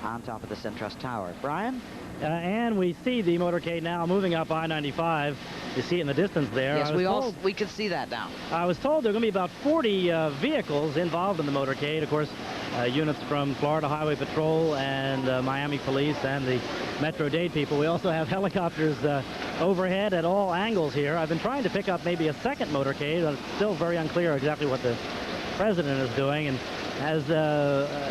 on top of the SunTrust Tower. Brian? And we see the motorcade now moving up I-95. You see it in the distance there. Yes, we can see that now. I was told there are going to be about 40 vehicles involved in the motorcade. Of course, units from Florida Highway Patrol and Miami Police and the Metro-Dade people. We also have helicopters overhead at all angles here. I've been trying to pick up maybe a second motorcade. It's still very unclear exactly what the president is doing. And as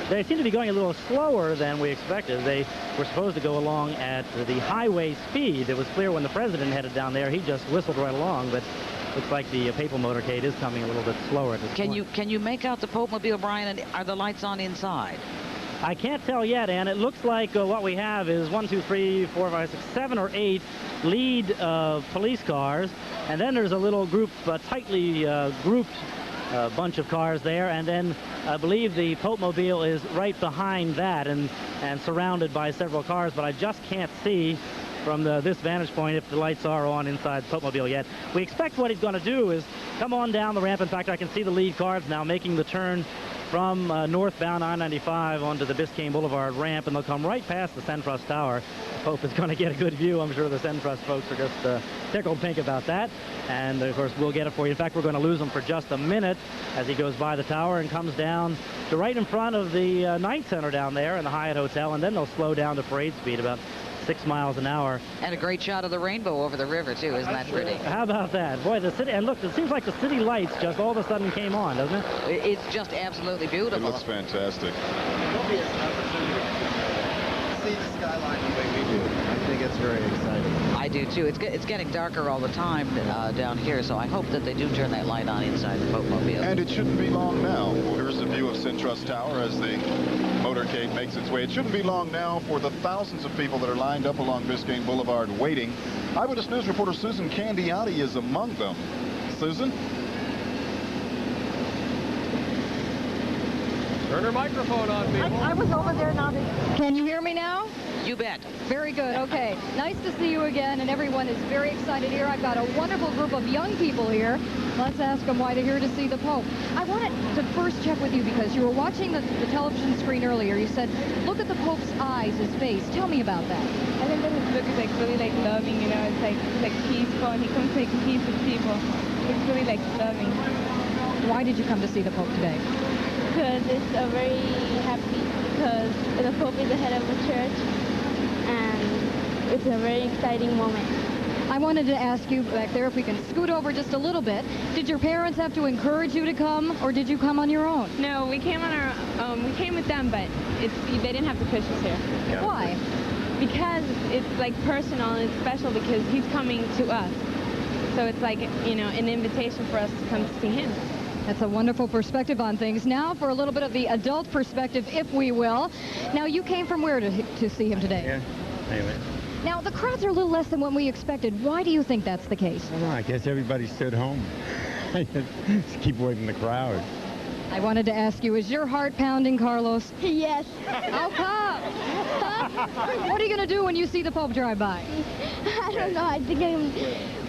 they seem to be going a little slower than we expected. They were supposed to go along at the highway speed. It was clear when the president headed down there, he just whistled right along, but looks like the papal motorcade is coming a little bit slower at this point. Can you make out the Pope Mobile, Brian, and are the lights on inside? I can't tell yet, Ann. It looks like what we have is 1, 2, 3, 4, 5, 6, 7 or 8 lead police cars, and then there's a little group, tightly grouped bunch of cars there, and then I believe the Pope Mobile is right behind that and surrounded by several cars, but I just can't see from this vantage point if the lights are on inside the Pope Mobile yet. We expect what he's going to do is come on down the ramp. In fact, I can see the lead cars now making the turn from northbound I-95 onto the Biscayne Boulevard ramp, and they'll come right past the SunTrust Tower. Pope is going to get a good view. I'm sure the SunTrust folks are just tickled pink about that. And, of course, we'll get it for you. In fact, we're going to lose him for just a minute as he goes by the tower and comes down to right in front of the Night Center down there in the Hyatt Hotel, and then they'll slow down to parade speed about 6 miles an hour. And a great shot of the rainbow over the river, too. Isn't that pretty? How about that? Boy, the city, and look, it seems like the city lights just all of a sudden came on, doesn't it? It's just absolutely beautiful. It looks fantastic. See the skyline the way we do. I think it's very exciting. I do, too. It's getting darker all the time down here, so I hope that they do turn that light on inside the Pope Mobile. And it shouldn't be long now. Well, here's the view of SunTrust Tower as the motorcade makes its way. It shouldn't be long now for the thousands of people that are lined up along Biscayne Boulevard waiting. Eyewitness News reporter Susan Candiotti is among them. Susan? Turn her microphone on, people. I was over there now. Can you hear me now? You bet. Very good. Okay. Nice to see you again, and everyone is very excited here. I've got a wonderful group of young people here. Let's ask them why they're here to see the Pope. I wanted to first check with you because you were watching the television screen earlier. You said, look at the Pope's eyes, his face. Tell me about that. I think that his look is like really like loving, you know, it's like peaceful, and he comes to make peace with people. It's really like loving. Why did you come to see the Pope today? Because it's a very happy, because the Pope is the head of the church, and it's a very exciting moment. I wanted to ask you back there if we can scoot over just a little bit. Did your parents have to encourage you to come, or did you come on your own? No, we came on our we came with them, but they didn't have to push us here. Why? Because it's like personal and it's special because he's coming to us. So it's like, you know, an invitation for us to come to see him. That's a wonderful perspective on things. Now for a little bit of the adult perspective, if we will. Now, you came from where to see him today? Yeah, anyway. Now, the crowds are a little less than what we expected. Why do you think that's the case? I don't know, I guess everybody stood home. Just keep away from the crowd. I wanted to ask you, is your heart pounding, Carlos? Yes. How come? What are you going to do when you see the Pope drive by? I don't know. I think I'm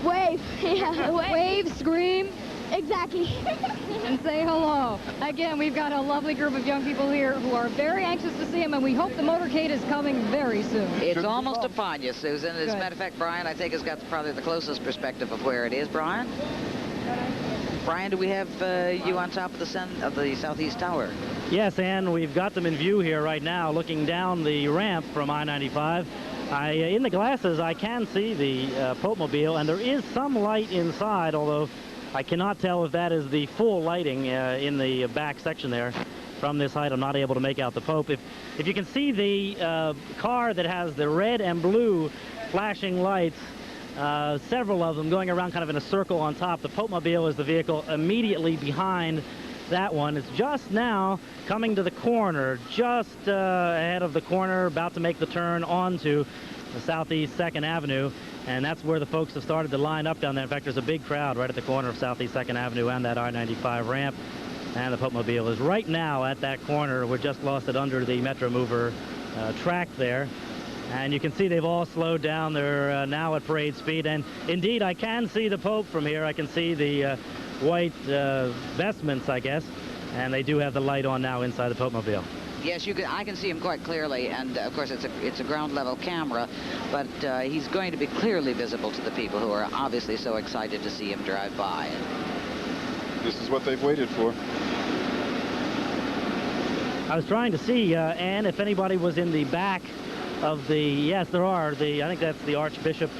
wave. Yeah, Wave, scream. Exactly. And say hello. Again, we've got a lovely group of young people here who are very anxious to see him, and we hope the motorcade is coming very soon. It's almost upon you, Susan. As a Good. matter of fact, Brian, I think, has got probably the closest perspective of where it is. Brian? Brian, do we have you on top of the Southeast Tower? Yes, and we've got them in view here right now, looking down the ramp from I-95. In the glasses, I can see the Pope Mobile, and there is some light inside, although I cannot tell if that is the full lighting in the back section there. From this height, I'm not able to make out the Pope. If you can see the car that has the red and blue flashing lights, several of them going around kind of in a circle on top, the Pope Mobile is the vehicle immediately behind that one. It's just now coming to the corner, just ahead of the corner, about to make the turn onto the Southeast 2nd Avenue, and that's where the folks have started to line up down there. In fact, there's a big crowd right at the corner of Southeast 2nd Avenue and that I-95 ramp, and the Pope Mobile is right now at that corner. We just lost it under the Metro Mover track there, and you can see they've all slowed down. They're now at parade speed, and indeed, I can see the Pope from here. I can see the white vestments, I guess, and they do have the light on now inside the Pope Mobile. Yes, you can. I can see him quite clearly, and of course it's a ground level camera, but he's going to be clearly visible to the people who are obviously so excited to see him drive by. This is what they've waited for. I was trying to see, Ann, if anybody was in the back of the. Yes, there are. I think that's the Archbishop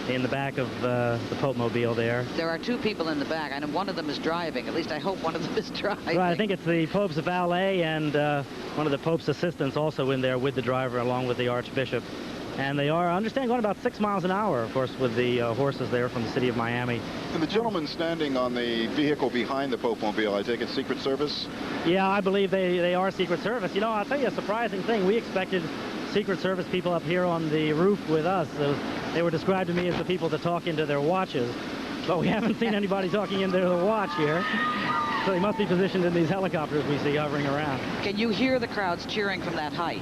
in the back of the Pope Mobile there. There are two people in the back. I know one of them is driving. At least I hope one of them is driving. Right, I think it's the Pope's valet and one of the Pope's assistants also in there with the driver along with the Archbishop. And they are, I understand, going about 6 miles an hour, of course, with the horses there from the city of Miami. And the gentleman standing on the vehicle behind the Pope Mobile, I take it Secret Service? Yeah, I believe they are Secret Service. You know, I'll tell you a surprising thing. We expected Secret Service people up here on the roof with us. They were described to me as the people that talk into their watches. But we haven't seen anybody talking into the watch here. So they must be positioned in these helicopters we see hovering around. Can you hear the crowds cheering from that height?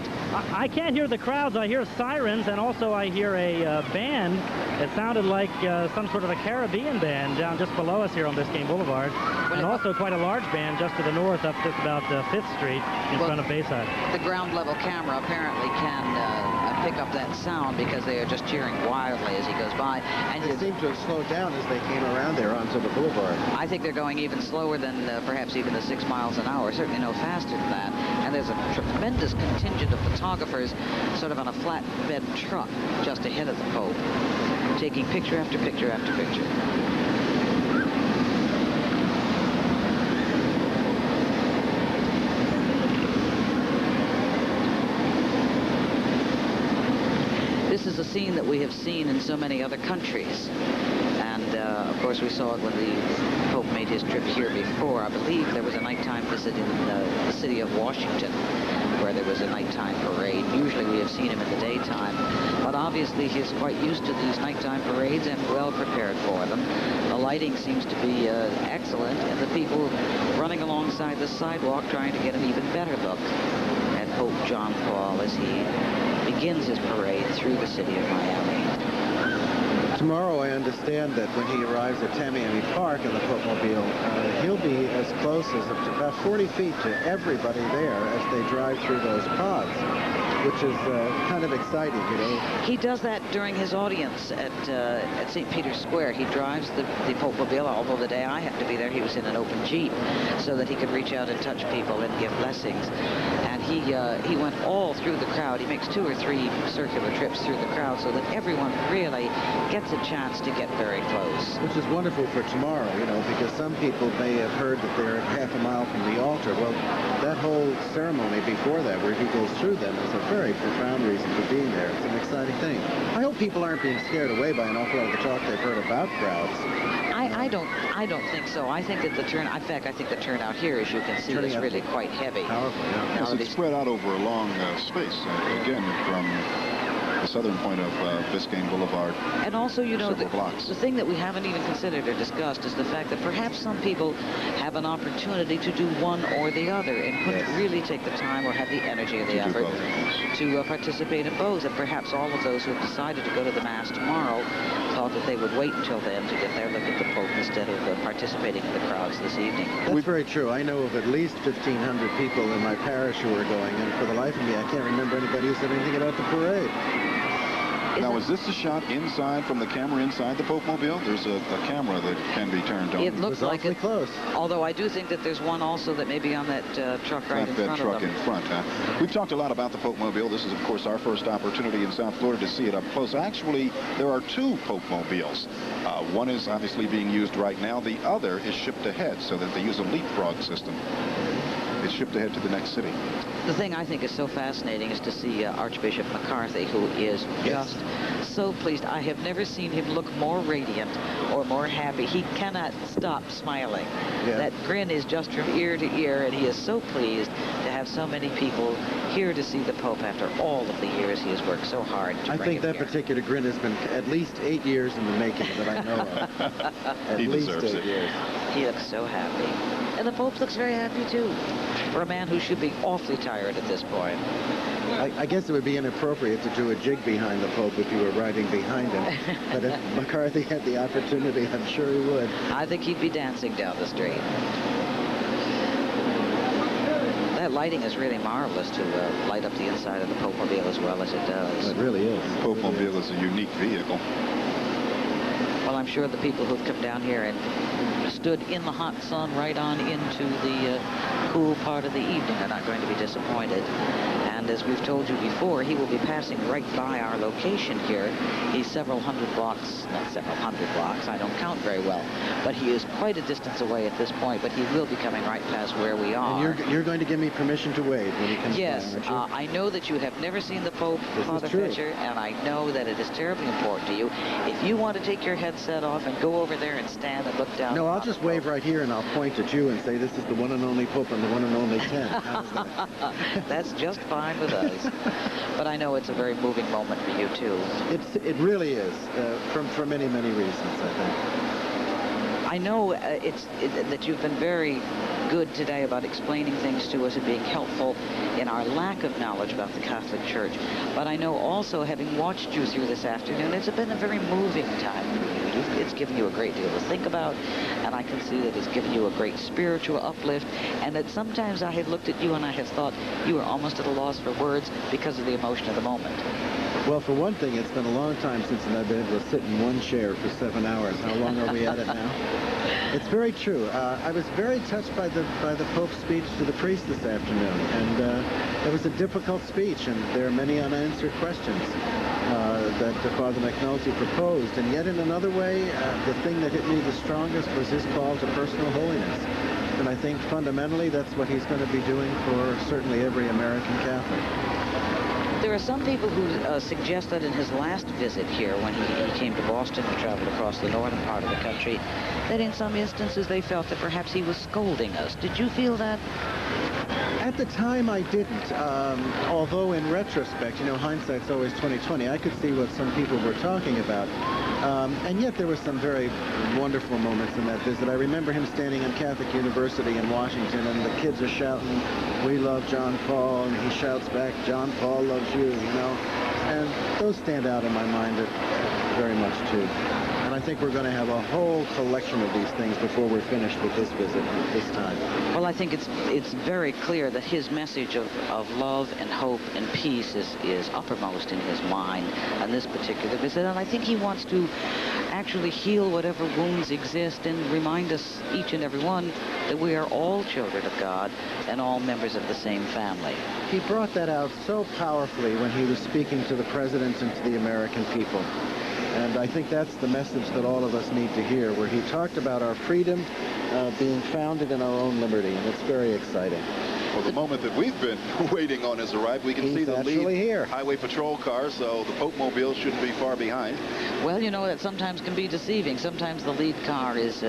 I can't hear the crowds. I hear sirens, and also I hear a band. It sounded like some sort of a Caribbean band down just below us here on Biscayne Boulevard. And also quite a large band just to the north up just about 5th Street in front of Bayside. The ground level camera apparently can pick up that sound because they are just cheering wildly as he goes by. And they seem to have slowed down as they came around there onto the boulevard. I think they're going even slower than perhaps even the 6 miles an hour, certainly no faster than that. And there's a tremendous contingent of photographers sort of on a flatbed truck just ahead of the Pope, taking picture after picture after picture. This is a scene that we have seen in so many other countries. And, of course, we saw it when the Pope made his trip here before. I believe there was a nighttime visit in the city of Washington where there was a nighttime parade. Usually we have seen him in the daytime. But obviously he's quite used to these nighttime parades and well prepared for them. The lighting seems to be excellent, and the people running alongside the sidewalk trying to get an even better look at Pope John Paul as he begins his parade through the city of Miami. Tomorrow, I understand that when he arrives at Tamiami Park in the Pope Mobile, he'll be as close as about 40 feet to everybody there as they drive through those pods, which is kind of exciting, you know. He does that during his audience at St. Peter's Square. He drives the Pope Mobile, although the day I happened to be there, he was in an open Jeep so that he could reach out and touch people and give blessings. And he went all through the crowd. He makes 2 or 3 circular trips through the crowd so that everyone really gets a chance to get very close. Which is wonderful for tomorrow, you know, because some people may have heard that they're half a mile from the altar. Well, that whole ceremony before that, where he goes through them, is a very profound reason for being there. It's an exciting thing. I hope people aren't being scared away by an awful lot of the talk they've heard about crowds. I don't think so. I think that in fact, I think the turnout here, as you can see, is really quite heavy. Powerful, yeah. Yes, it's spread out over a long space, again, from the southern point of Biscayne Boulevard. And also, you know, the thing that we haven't even considered or discussed is the fact that perhaps some people have an opportunity to do one or the other and couldn't really take the time or have the energy or the effort to participate in both. And perhaps all of those who have decided to go to the Mass tomorrow thought that they would wait until then to get their look at the Pope instead of participating in the crowds this evening. That's very true. I know of at least 1,500 people in my parish who are going, and for the life of me, I can't remember anybody who said anything about the parade. Now, is this a shot inside from the camera inside the Pope Mobile? There's a camera that can be turned on. It looks like it. Close. Although I do think that there's one also that may be on that truck right in front of them. In front, huh? We've talked a lot about the Pope Mobile. This is, of course, our first opportunity in South Florida to see it up close. Actually, there are 2 Pope Mobiles. One is obviously being used right now. The other is shipped ahead so that they use a leapfrog system. It's shipped ahead to the next city. The thing I think is so fascinating is to see Archbishop McCarthy, who is just so pleased. I have never seen him look more radiant or more happy. He cannot stop smiling. Yeah. That grin is just from ear to ear, and he is so pleased to have so many people here to see the Pope after all of the years he has worked so hard to bring him here. I think that particular grin has been at least 8 years in the making that I know of. He deserves it. Years. He looks so happy. And the Pope looks very happy, too, for a man who should be awfully tired at this point. I guess it would be inappropriate to do a jig behind the Pope if you were riding behind him. But if McCarthy had the opportunity, I'm sure he would. I think he'd be dancing down the street. That lighting is really marvelous to light up the inside of the Pope-mobile as well as it does. It really is. The Pope-mobile is a unique vehicle. Well, I'm sure the people who've come down here and stood in the hot sun right on into the cool part of the evening are not going to be disappointed. And as we've told you before, he will be passing right by our location here. He's several hundred blocks, not several hundred blocks, I don't count very well, but he is quite a distance away at this point, but he will be coming right past where we are. And you're going to give me permission to wave when he comes Yes, by, aren't you? I know that you have never seen the Pope, Father Fetcher, and I know that it is terribly important to you. If you want to take your headset off and go over there and stand and look down. No, I'll just wave right here and I'll point at you and say this is the one and only Pope and the one and only 10. How's that? That's just fine with us. But I know it's a very moving moment for you, too. It really is, for many, many reasons, I think. I know that you've been very good today about explaining things to us and being helpful in our lack of knowledge about the Catholic Church. But I know also, having watched you through this afternoon, it's been a very moving time for you. It's given you a great deal to think about, and I can see that it's given you a great spiritual uplift, and that sometimes I have looked at you and I have thought you are almost at a loss for words because of the emotion of the moment. Well, for one thing, it's been a long time since I've been able to sit in one chair for 7 hours. How long are we at it now? It's very true. I was very touched by the Pope's speech to the priest this afternoon, and it was a difficult speech, and there are many unanswered questions that Father McNulty proposed. And yet, in another way, the thing that hit me the strongest was his call to personal holiness. And I think fundamentally that's what he's going to be doing for certainly every American Catholic. There are some people who suggest that in his last visit here, when he came to Boston and traveled across the northern part of the country, that in some instances they felt that perhaps he was scolding us. Did you feel that? At the time, I didn't. Although in retrospect, you know, hindsight's always 20/20. I could see what some people were talking about. And yet there were some very wonderful moments in that visit. I remember him standing in Catholic University in Washington, and the kids are shouting, "We love John Paul," and he shouts back, "John Paul loves you," you know. And those stand out in my mind very much, too. And I think we're going to have a whole collection of these things before we're finished with this visit this time. Well, I think it's very clear that his message of love and hope and peace is uppermost in his mind on this particular visit. And I think he wants to actually heal whatever wounds exist and remind us, each and every one, that we are all children of God and all members of the same family. He brought that out so powerfully when he was speaking to the president and to the American people. And I think that's the message that all of us need to hear, where he talked about our freedom being founded in our own liberty, and it's very exciting. Well, the moment that we've been waiting on has arrived. We can see the lead here. highway patrol car, so the Pope-mobile shouldn't be far behind. Well, you know, that sometimes can be deceiving. Sometimes the lead car is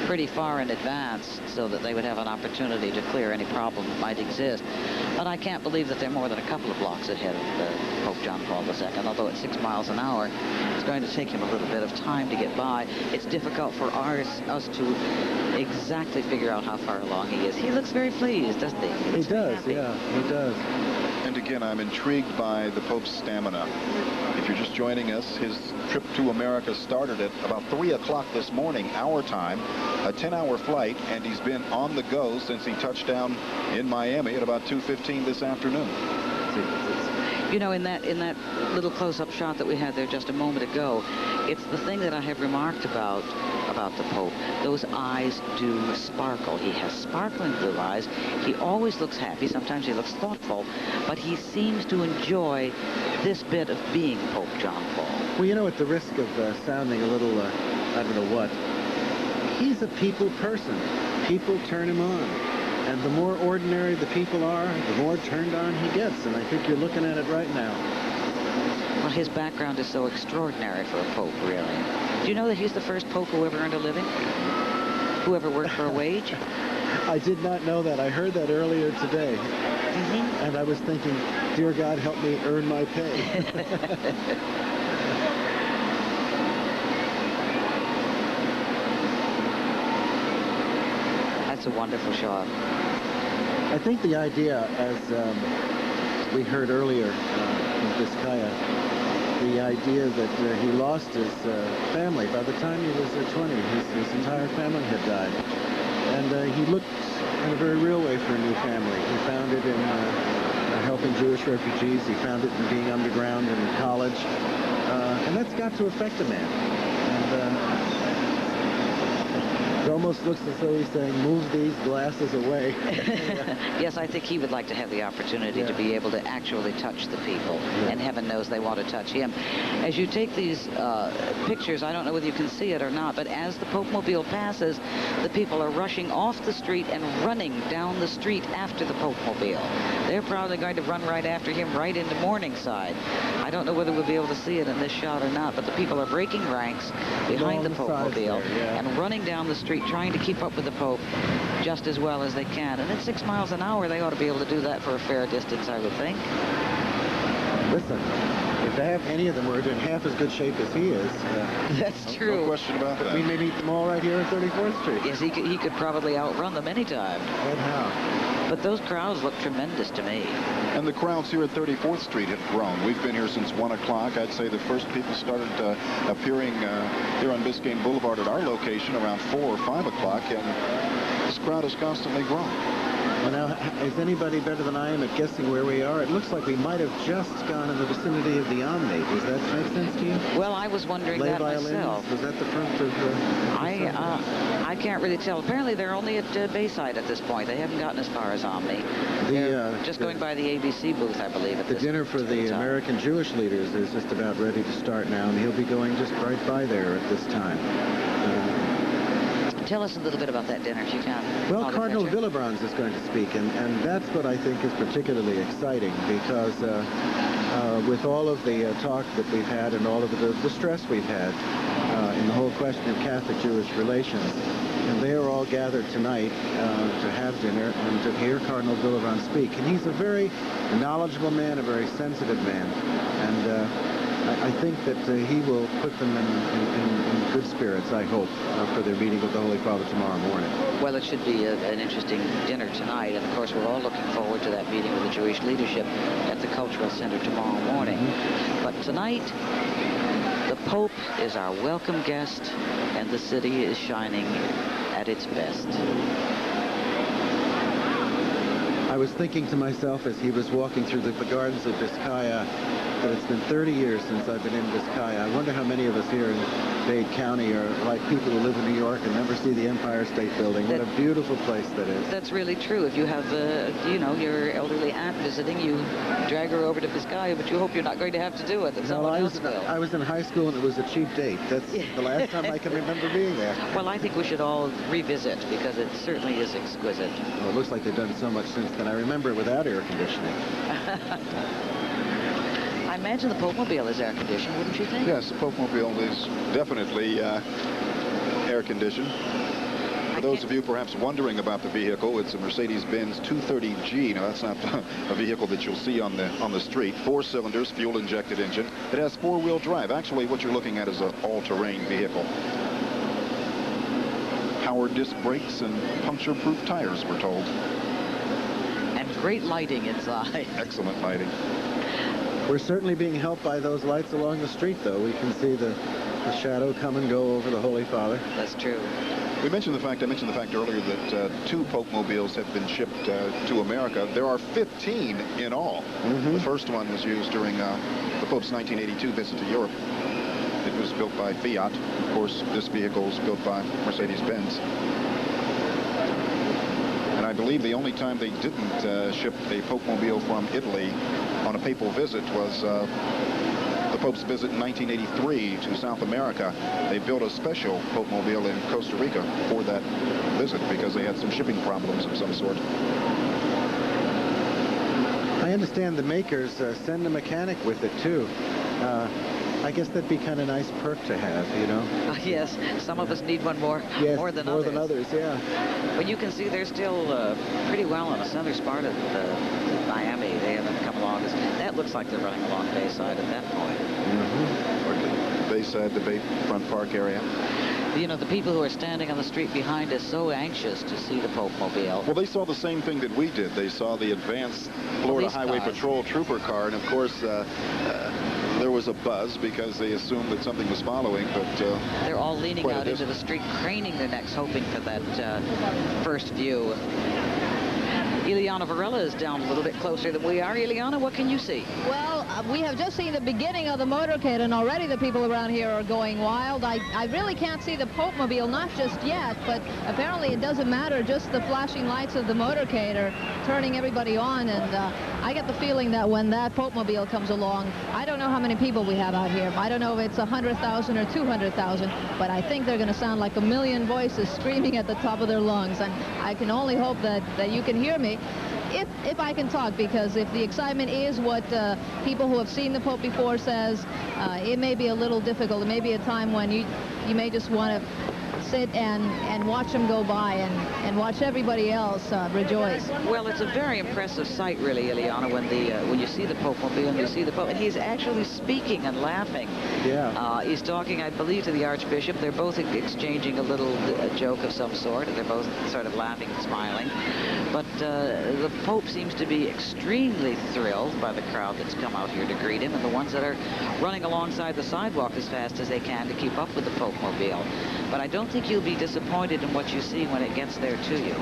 pretty far in advance so that they would have an opportunity to clear any problem that might exist. But I can't believe that they're more than a couple of blocks ahead of Pope John Paul II, although at 6 miles an hour, it's going to take him a little bit of time to get by. It's difficult for us to exactly figure out how far along he is. He looks very pleased, doesn't he? He does, yeah, he does. And again, I'm intrigued by the Pope's stamina. If you're just joining us, his trip to America started at about 3 o'clock this morning, our time, a 10-hour flight, and he's been on the go since he touched down in Miami at about 2:15 this afternoon. You know, in that little close-up shot that we had there just a moment ago, it's the thing that I have remarked about the Pope. Those eyes do sparkle. He has sparkling blue eyes. He always looks happy. Sometimes he looks thoughtful, but he seems to enjoy this bit of being Pope John Paul. Well, you know, at the risk of sounding a little, I don't know what, he's a people person. People turn him on. And the more ordinary the people are, the more turned on he gets. And I think you're looking at it right now. Well, his background is so extraordinary for a pope, really. Do you know that he's the first pope who ever earned a living? Who ever worked for a wage? I did not know that. I heard that earlier today. Mm-hmm. And I was thinking, dear God, help me earn my pay. That's a wonderful shot. I think the idea, as we heard earlier in Vizcaya, the idea that he lost his family by the time he was 20. His entire family had died. And he looked in a very real way for a new family. He found it in helping Jewish refugees. He found it in being underground in college. And that's got to affect a man. And it almost looks as though he's saying, move these glasses away. Yes, I think he would like to have the opportunity to be able to actually touch the people. And heaven knows they want to touch him. As you take these pictures, I don't know whether you can see it or not, but as the Pope Mobile passes, the people are rushing off the street and running down the street after the Pope Mobile. They're probably going to run right after him right into Morningside. I don't know whether we'll be able to see it in this shot or not, but the people are breaking ranks behind the Pope Mobile and running down the street trying to keep up with the Pope just as well as they can. And at 6 miles an hour, they ought to be able to do that for a fair distance, I would think. Listen, if any of them were in half as good shape as he is. That's true. No question about that. We may meet them all right here at 34th Street. Yes, he could probably outrun them anytime. And how? But those crowds look tremendous to me. And the crowds here at 34th Street have grown. We've been here since 1 o'clock. I'd say the first people started appearing here on Biscayne Boulevard at our location around 4 or 5 o'clock, and this crowd has constantly grown. Well, now, is anybody better than I am at guessing where we are? It looks like we might have just gone in the vicinity of the Omni. Does that make sense to you? Well, I was wondering that myself. Was that the front of I can't really tell. Apparently, they're only at Bayside at this point. They haven't gotten as far as Omni. They're just going by the ABC booth, I believe. At the dinner for the American Jewish leaders is just about ready to start now, and he'll be going just right by there at this time. Tell us a little bit about that dinner, if you can. Well, Cardinal Villebrands is going to speak, and that's what I think is particularly exciting, because with all of the talk that we've had and all of the stress we've had in the whole question of Catholic-Jewish relations, and they are all gathered tonight to have dinner and to hear Cardinal Villebrands speak. And he's a very knowledgeable man, a very sensitive man, and I think that he will put them in good spirits, I hope, for their meeting with the Holy Father tomorrow morning. Well, it should be an interesting dinner tonight, and of course we're all looking forward to that meeting with the Jewish leadership at the Cultural Center tomorrow morning. But tonight, the Pope is our welcome guest, and the city is shining at its best. I was thinking to myself as he was walking through the gardens of Vizcaya that it's been 30 years since I've been in Vizcaya. I wonder how many of us here in Dade County are like people who live in New York and never see the Empire State Building. What a beautiful place that is. That's really true. If you have, you know, your elderly aunt visiting, you drag her over to Vizcaya, but you hope you're not going to have to do it. That someone else will. I was in high school and it was a cheap date. That's the last time I can remember being there. Well, I think we should all revisit because it certainly is exquisite. Well, it looks like they've done so much since then. I remember it without air conditioning. I imagine the Pope Mobile is air conditioned, wouldn't you think? Yes, the Pope Mobile is definitely air conditioned. For those of you perhaps wondering about the vehicle, it's a Mercedes-Benz 230G. Now, that's not a vehicle that you'll see on the street. 4 cylinders, fuel-injected engine. It has 4-wheel drive. Actually, what you're looking at is an all-terrain vehicle. Power disc brakes and puncture-proof tires, we're told. And great lighting inside. Excellent lighting. We're certainly being helped by those lights along the street, though. We can see the shadow come and go over the Holy Father. That's true. I mentioned the fact earlier that 2 Pope Mobiles have been shipped to America. There are 15 in all. The first one was used during the Pope's 1982 visit to Europe. It was built by Fiat. Of course, this vehicle is built by Mercedes-Benz. And I believe the only time they didn't ship a Pope Mobile from Italy on a papal visit was the Pope's visit in 1983 to South America. They built a special Pope Mobile in Costa Rica for that visit because they had some shipping problems of some sort. I understand the makers send a mechanic with it, too. I guess that'd be kind of nice perk to have, you know? Yes, some of us need one more than others. Yeah. But you can see they're still pretty well in the southern part of Miami. They haven't come along. That looks like they're running along Bayside at that point. Bayside, the Bayfront Park area. You know, the people who are standing on the street behind us so anxious to see the Pope Mobile. Well, they saw the same thing that we did. They saw the advanced Florida Highway Patrol trooper car, and of course, there was a buzz because they assumed that something was following, but they're all leaning out into the street, craning their necks, hoping for that first view. Ileana Varela is down a little bit closer than we are. Ileana, what can you see? Well, we have just seen the beginning of the motorcade, and already the people around here are going wild. I really can't see the Pope Mobile, not just yet, but apparently it doesn't matter. Just the flashing lights of the motorcade are turning everybody on, and I get the feeling that when that Pope Mobile comes along, I don't know how many people we have out here. I don't know if it's 100,000 or 200,000, but I think they're going to sound like a million voices screaming at the top of their lungs, and I can only hope that you can hear me. If I can talk, because if the excitement is what people who have seen the Pope before says, it may be a little difficult. It may be a time when you may just want to sit and watch him go by and watch everybody else rejoice. Well, it's a very impressive sight, really, Ileana, when you see the Pope Mobile and you see the Pope, and he's actually speaking and laughing. Yeah. He's talking, I believe, to the Archbishop. They're both exchanging a little joke of some sort, and they're both sort of laughing and smiling. But the Pope seems to be extremely thrilled by the crowd that's come out here to greet him, and the ones that are running alongside the sidewalk as fast as they can to keep up with the Pope Mobile. But I don't think you'll be disappointed in what you see when it gets there to you.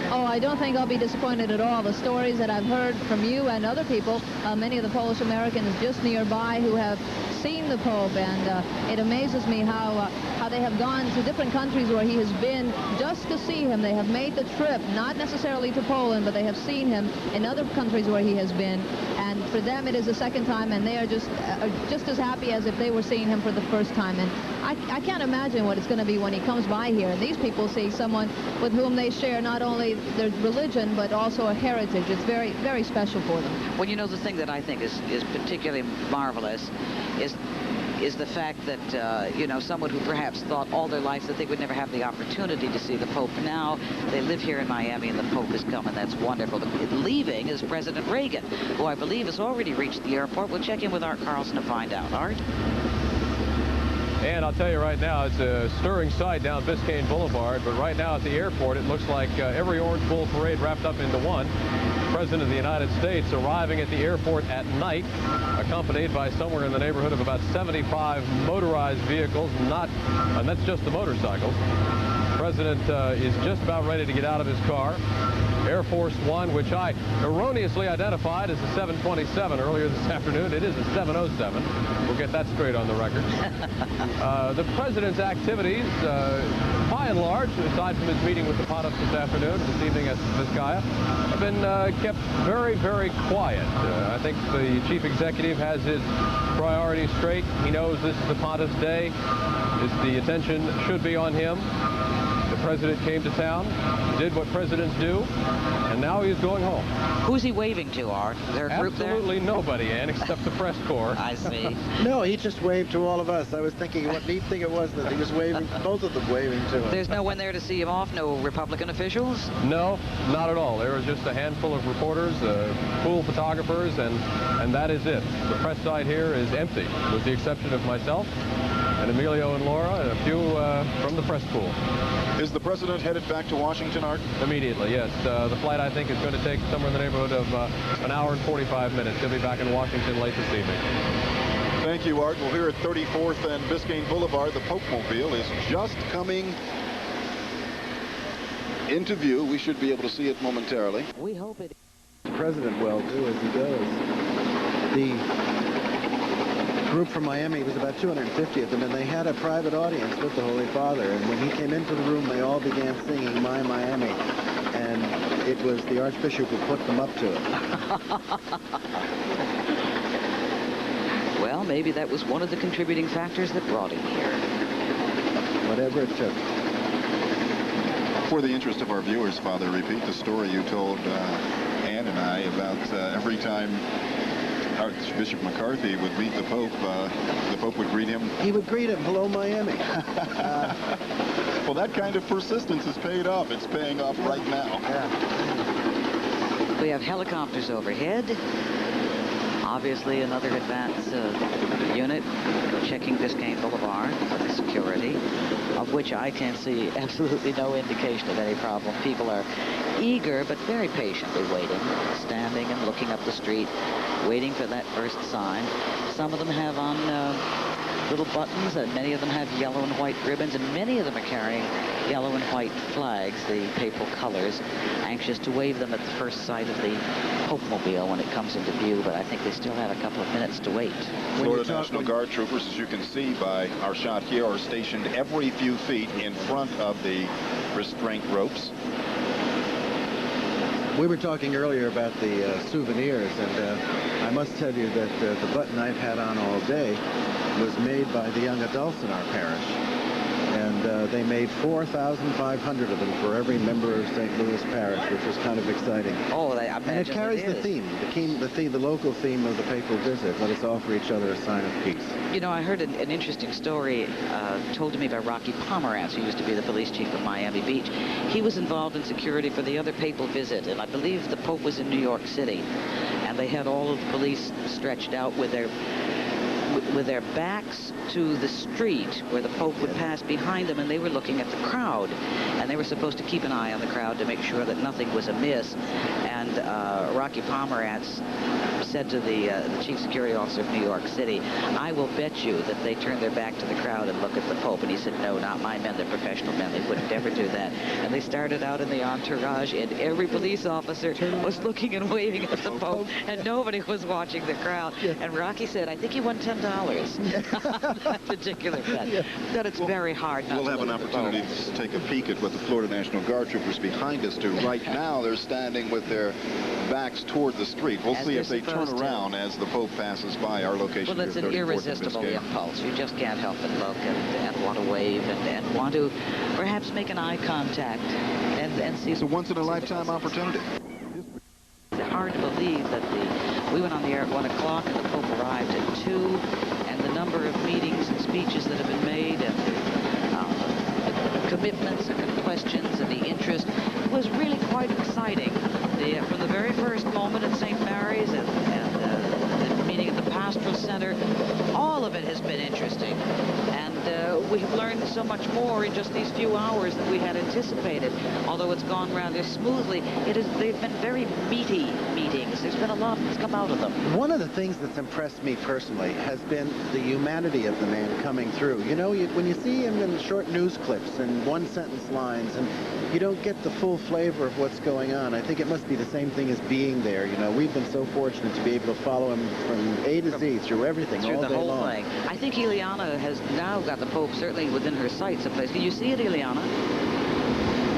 Oh, I don't think I'll be disappointed at all. The stories that I've heard from you and other people, many of the Polish Americans just nearby who have seen the Pope, and it amazes me how they have gone to different countries where he has been just to see him. They have made the trip, not necessarily to Poland, but they have seen him in other countries where he has been, and for them it is the second time, and they are just as happy as if they were seeing him for the first time. And I can't imagine what it's going to be when he comes by here, and these people see someone with whom they share not only their religion but also a heritage. It's very, very special for them. Well, you know, the thing that I think is particularly marvelous is the fact that, you know, someone who perhaps thought all their life that they would never have the opportunity to see the Pope. Now they live here in Miami and the Pope is coming. That's wonderful. Leaving is President Reagan, who I believe has already reached the airport. We'll check in with Art Carlson to find out. Art? And I'll tell you right now, it's a stirring sight down Biscayne Boulevard, but right now at the airport, it looks like every Orange Bowl parade wrapped up into one. The President of the United States arriving at the airport at night, accompanied by somewhere in the neighborhood of about 75 motorized vehicles, and that's just the motorcycles. The President is just about ready to get out of his car. Air Force One, which I erroneously identified as a 727 earlier this afternoon. It is a 707. We'll get that straight on the record. The President's activities, by and large, aside from his meeting with the Pontiff this afternoon, this evening at Vizcaya, have been kept very, very quiet. I think the Chief Executive has his priorities straight. He knows this is the Pontiff's day. The attention should be on him. The President came to town, did what presidents do, and now he's going home. Who's he waving to, Art? Is there a group there? Absolutely nobody, Ann, except the press corps. I see. No, he just waved to all of us. I was thinking what neat thing it was that he was waving, both of them waving to him. There's no one there to see him off? No Republican officials? No, not at all. There was just a handful of reporters, pool photographers, and that is it. The press side here is empty, with the exception of myself and Emilio and Laura, and a few from the press pool. Is the President headed back to Washington, Art? Immediately, yes. The flight, I think, is going to take somewhere in the neighborhood of an hour and 45 minutes. He'll be back in Washington late this evening. Thank you, Art. Well, here at 34th and Biscayne Boulevard, the Pope Mobile is just coming into view. We should be able to see it momentarily. We hope it. The President will do as he goes. The group from Miami was about 250 of them, and they had a private audience with the Holy Father. And when he came into the room, they all began singing My Miami. And it was the Archbishop who put them up to it. Well, maybe that was one of the contributing factors that brought him here. Whatever it took. For the interest of our viewers, Father, repeat the story you told Ann and I about every time Archbishop McCarthy would meet the Pope would greet him. He would greet him, hello, Miami. Well, that kind of persistence has paid off. It's paying off right now. Yeah. We have helicopters overhead. Obviously, another advance unit checking Biscayne Boulevard for the security, of which I can see absolutely no indication of any problem. People are eager but very patiently waiting, standing and looking up the street, waiting for that first sign. Some of them have on little buttons, and many of them have yellow and white ribbons, and many of them are carrying yellow and white flags, the papal colors, anxious to wave them at the first sight of the Pope-mobile when it comes into view, but I think they still have a couple of minutes to wait. Florida National Guard troopers, as you can see by our shot here, are stationed every few feet in front of the restraint ropes. We were talking earlier about the souvenirs, and I must tell you that the button I've had on all day was made by the young adults in our parish. And they made 4,500 of them for every member of St. Louis Parish, which was kind of exciting. Oh, I imagine and it carries the theme, the local theme of the papal visit. Let us offer each other a sign of peace. You know, I heard an interesting story told to me by Rocky Pomerantz, who used to be the police chief of Miami Beach. He was involved in security for the other papal visit, and I believe the Pope was in New York City. And they had all of the police stretched out with their backs to the street where the Pope would pass behind them, and they were looking at the crowd, and they were supposed to keep an eye on the crowd to make sure that nothing was amiss. And Rocky Pomerantz said to the chief security officer of New York City, "I will bet you that they turn their back to the crowd and look at the Pope." And he said, "No, not my men. They're professional men. They wouldn't ever do that." And they started out in the entourage, and every police officer was looking and waving at the Pope, and nobody was watching the crowd. And Rocky said, "I think he won $10 on that particular bet." That it's very hard not to We'll have an look at the opportunity Pope. to take a peek at what the Florida National Guard troopers behind us do. Right now, they're standing with their backs toward the street. We'll As see they're if they turn supposed to. around as the Pope passes by our location. Well, it's here, an 34th and irresistible Biscayne. impulse. You just can't help but look and want to wave and want to perhaps make an eye contact and see. It's a once-in-a-lifetime opportunity. It's hard to believe that we went on the air at 1 o'clock and the Pope arrived at 2, and the number of meetings and speeches that have been made and the commitments and the questions and the interest was really quite exciting. From the very first moment at St. Mary's and the meeting at the Pastoral Center, all of it has been interesting. And we have learned so much more in just these few hours than we had anticipated. Although it's gone rather smoothly, they've been very meaty meetings. There's been a lot that's come out of them. One of the things that's impressed me personally has been the humanity of the man coming through. You know, when you see him in short news clips and one-sentence lines, and you don't get the full flavor of what's going on, I think it must be the same thing as being there. You know, we've been so fortunate to be able to follow him from A to Z through everything, through all the day whole long. thing. I think Ileana has now got the Pope certainly within her sights someplace. Can you see it, Ileana?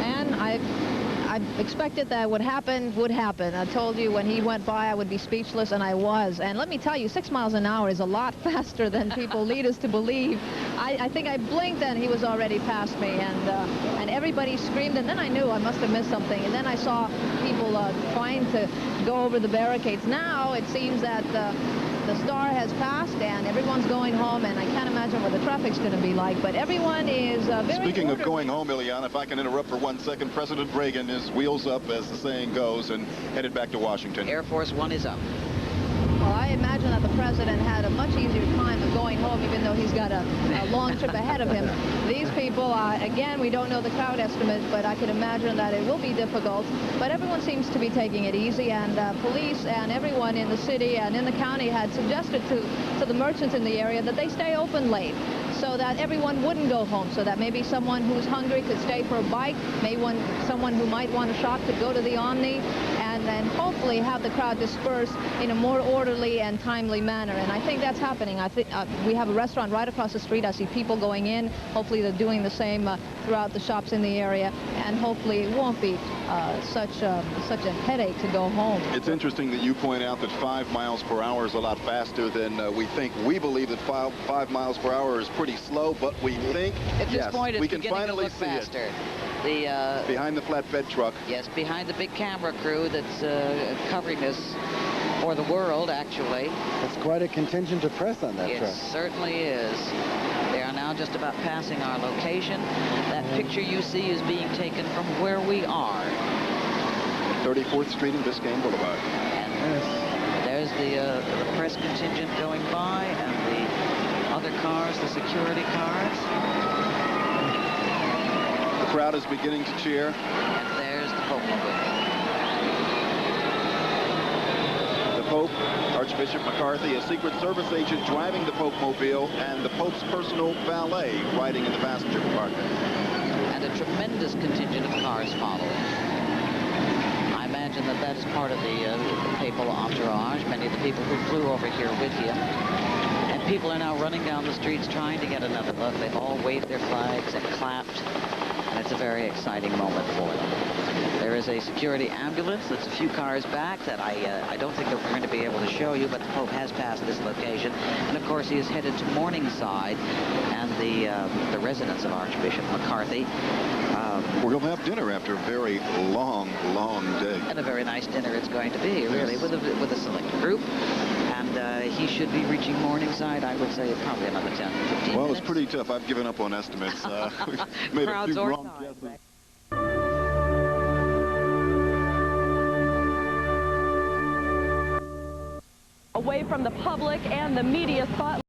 And I expected that would happen. I told you when he went by I would be speechless, and I was. And let me tell you, 6 miles an hour is a lot faster than people lead us to believe. I think I blinked and he was already past me, and everybody screamed, and then I knew I must have missed something. And then I saw people trying to go over the barricades. Now it seems that the star has passed and everyone's going home, and I can't imagine what the traffic's going to be like, but everyone is very Speaking of orderly. going home, Ileana, if I can interrupt for 1 second, President Reagan is wheels up, as the saying goes, and headed back to Washington. Air Force One is up. Well, I imagine that the president had a much easier time of going home, even though he's got a long trip ahead of him. These people, again, we don't know the crowd estimate, but I can imagine that it will be difficult. But everyone seems to be taking it easy, and police and everyone in the city and in the county had suggested to the merchants in the area that they stay open late, so that everyone wouldn't go home, so that maybe someone who's hungry could stay for a bite, someone who might want to shop could go to the Omni, and then hopefully have the crowd disperse in a more orderly and timely manner. And I think that's happening. I think we have a restaurant right across the street. I see people going in. Hopefully they're doing the same throughout the shops in the area, and hopefully it won't be such a headache to go home. It's interesting that you point out that 5 miles per hour is a lot faster than we think. We believe that 5 miles per hour is pretty slow, but we think, At this yes, point, it's we can beginning to finally look see faster. it. Behind the flatbed truck. Yes, behind the big camera crew that's covering this for the world, actually. That's quite a contingent of press on that It truck. certainly is. They are now just about passing our location. That picture you see is being taken from where we are. 34th Street and Biscayne Boulevard. And there's the press contingent going by, and the other cars, the security cars. The crowd is beginning to cheer. And there's the Pope mobile. The Pope Pope, Archbishop McCarthy, a Secret Service agent driving the Pope mobile, and the Pope's personal valet riding in the passenger compartment. And a tremendous contingent of cars following. I imagine that that's part of the papal entourage, many of the people who flew over here with him. And people are now running down the streets trying to get another look. They've all waved their flags and clapped, and it's a very exciting moment for them. There is a security ambulance that's a few cars back that I don't think that we're going to be able to show you, but the Pope has passed this location. And, of course, he is headed to Morningside and the residence of Archbishop McCarthy. Where he'll have dinner after a very long, long day. And a very nice dinner it's going to be, really, Yes. with a select group. And he should be reaching Morningside, I would say, probably another 10, 15 minutes. Well, it's pretty tough. I've given up on estimates. We've made a Crowds few or wrong time. guesses. Away from the public and the media spotlight.